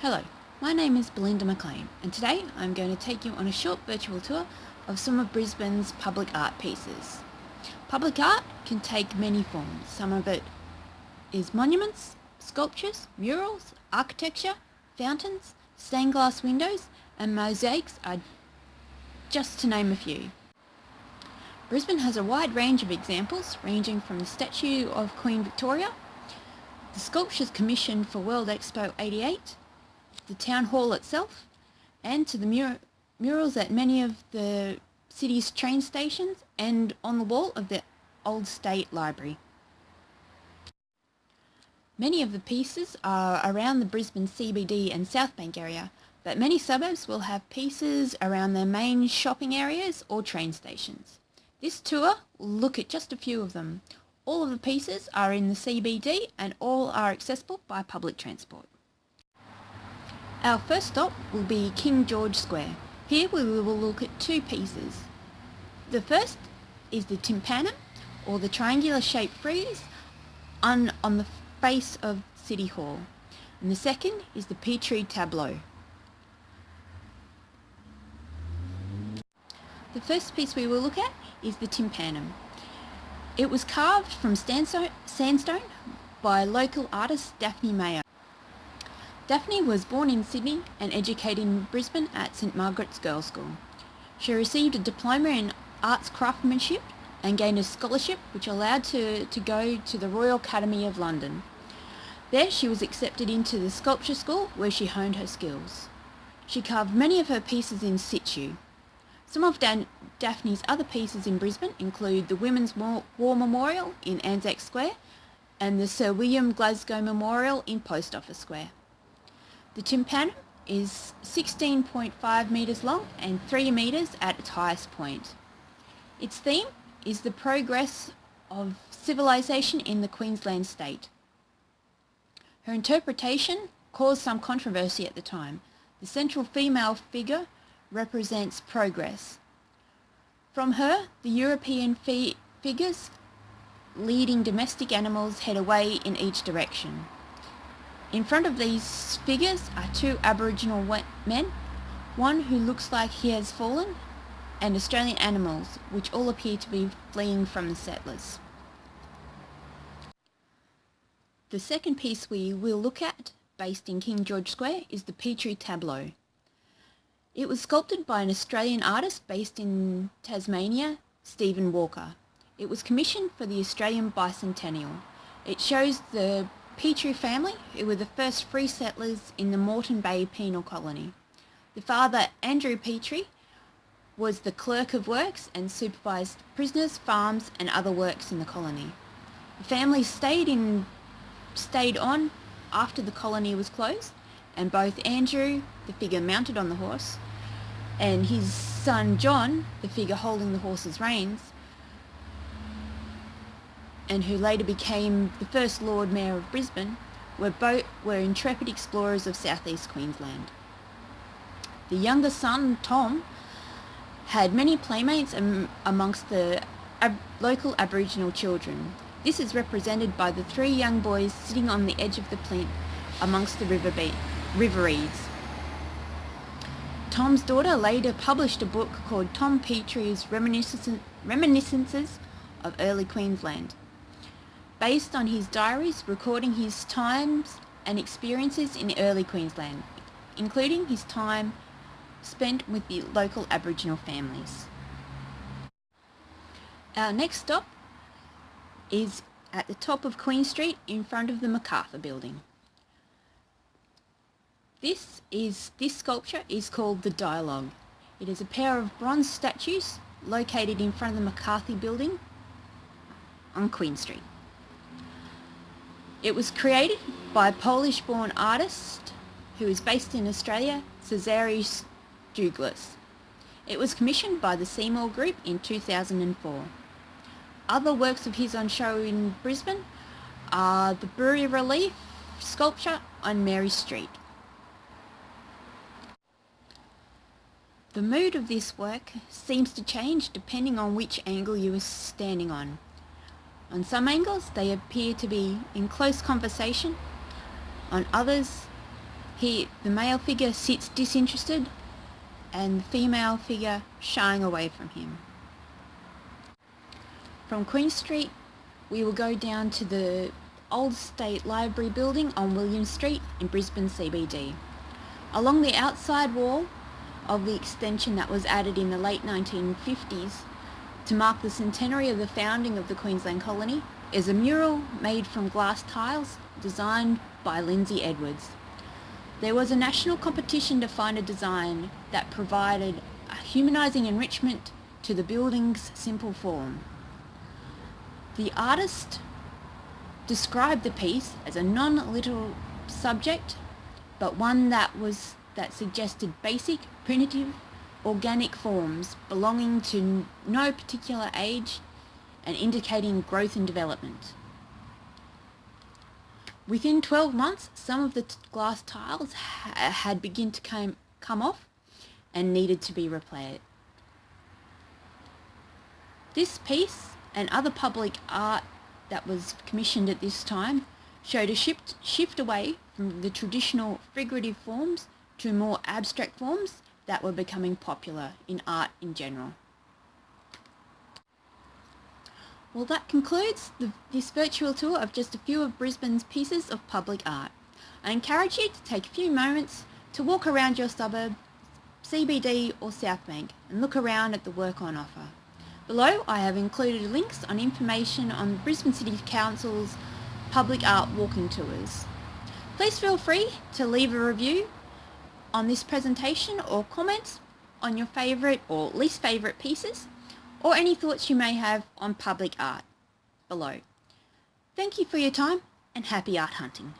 Hello, my name is Belinda McLean and today I'm going to take you on a short virtual tour of some of Brisbane's public art pieces. Public art can take many forms. Some of it is monuments, sculptures, murals, architecture, fountains, stained glass windows and mosaics are just to name a few. Brisbane has a wide range of examples ranging from the statue of Queen Victoria, the sculptures commissioned for World Expo 88, the town hall itself, and to the murals at many of the city's train stations and on the wall of the old State Library. Many of the pieces are around the Brisbane CBD and South Bank area, but many suburbs will have pieces around their main shopping areas or train stations. This tour will look at just a few of them. All of the pieces are in the CBD and all are accessible by public transport. Our first stop will be King George Square. Here we will look at two pieces. The first is the tympanum, or the triangular shaped frieze on the face of City Hall. And the second is the Petrie tableau. The first piece we will look at is the tympanum. It was carved from sandstone by local artist Daphne Mayer. Daphne was born in Sydney and educated in Brisbane at St Margaret's Girls' School. She received a diploma in arts craftsmanship and gained a scholarship which allowed her to go to the Royal Academy of London. There she was accepted into the sculpture school where she honed her skills. She carved many of her pieces in situ. Some of Daphne's other pieces in Brisbane include the Women's War Memorial in Anzac Square and the Sir William Glasgow Memorial in Post Office Square. The tympanum is 16.5 metres long and 3 metres at its highest point. Its theme is the progress of civilization in the Queensland state. Her interpretation caused some controversy at the time. The central female figure represents progress. From her, the European figures leading domestic animals head away in each direction. In front of these figures are two Aboriginal men, one who looks like he has fallen, and Australian animals, which all appear to be fleeing from the settlers. The second piece we will look at, based in King George Square, is the Petrie tableau. It was sculpted by an Australian artist based in Tasmania, Stephen Walker. It was commissioned for the Australian Bicentennial. It shows the Petrie family, who were the first free settlers in the Moreton Bay Penal Colony. The father, Andrew Petrie, was the clerk of works and supervised prisoners, farms and other works in the colony. The family stayed on after the colony was closed, and both Andrew, the figure mounted on the horse, and his son John, the figure holding the horse's reins, and who later became the first Lord Mayor of Brisbane, were intrepid explorers of southeast Queensland. The younger son, Tom, had many playmates amongst the local Aboriginal children. This is represented by the three young boys sitting on the edge of the plinth amongst the river reeds. Tom's daughter later published a book called Tom Petrie's Reminiscences of Early Queensland, based on his diaries recording his times and experiences in early Queensland, including his time spent with the local Aboriginal families. Our next stop is at the top of Queen Street in front of the MacArthur Building. This sculpture is called The Dialogue. It is a pair of bronze statues located in front of the MacArthur Building on Queen Street. It was created by a Polish-born artist who is based in Australia, Cezary Douglas. It was commissioned by the Seymour Group in 2004. Other works of his on show in Brisbane are the bas-relief sculpture on Mary Street. The mood of this work seems to change depending on which angle you are standing on. On some angles they appear to be in close conversation, on others The male figure sits disinterested and the female figure shying away from him. From Queen Street, we will go down to the Old State Library building on William Street in Brisbane CBD. Along the outside wall of the extension that was added in the late 1950s to mark the centenary of the founding of the Queensland colony is a mural made from glass tiles designed by Lindsay Edwards. There was a national competition to find a design that provided a humanising enrichment to the building's simple form. The artist described the piece as a non-literal subject, but one that suggested basic, primitive, organic forms belonging to no particular age and indicating growth and development. Within 12 months, some of the glass tiles had begun to come off and needed to be repaired. This piece and other public art that was commissioned at this time showed a shift away from the traditional figurative forms to more abstract forms that were becoming popular in art in general. Well, that concludes this virtual tour of just a few of Brisbane's pieces of public art. I encourage you to take a few moments to walk around your suburb, CBD or South Bank, and look around at the work on offer. Below, I have included links on information on Brisbane City Council's public art walking tours. Please feel free to leave a review on this presentation or comments on your favourite or least favourite pieces, or any thoughts you may have on public art below. Thank you for your time and happy art hunting.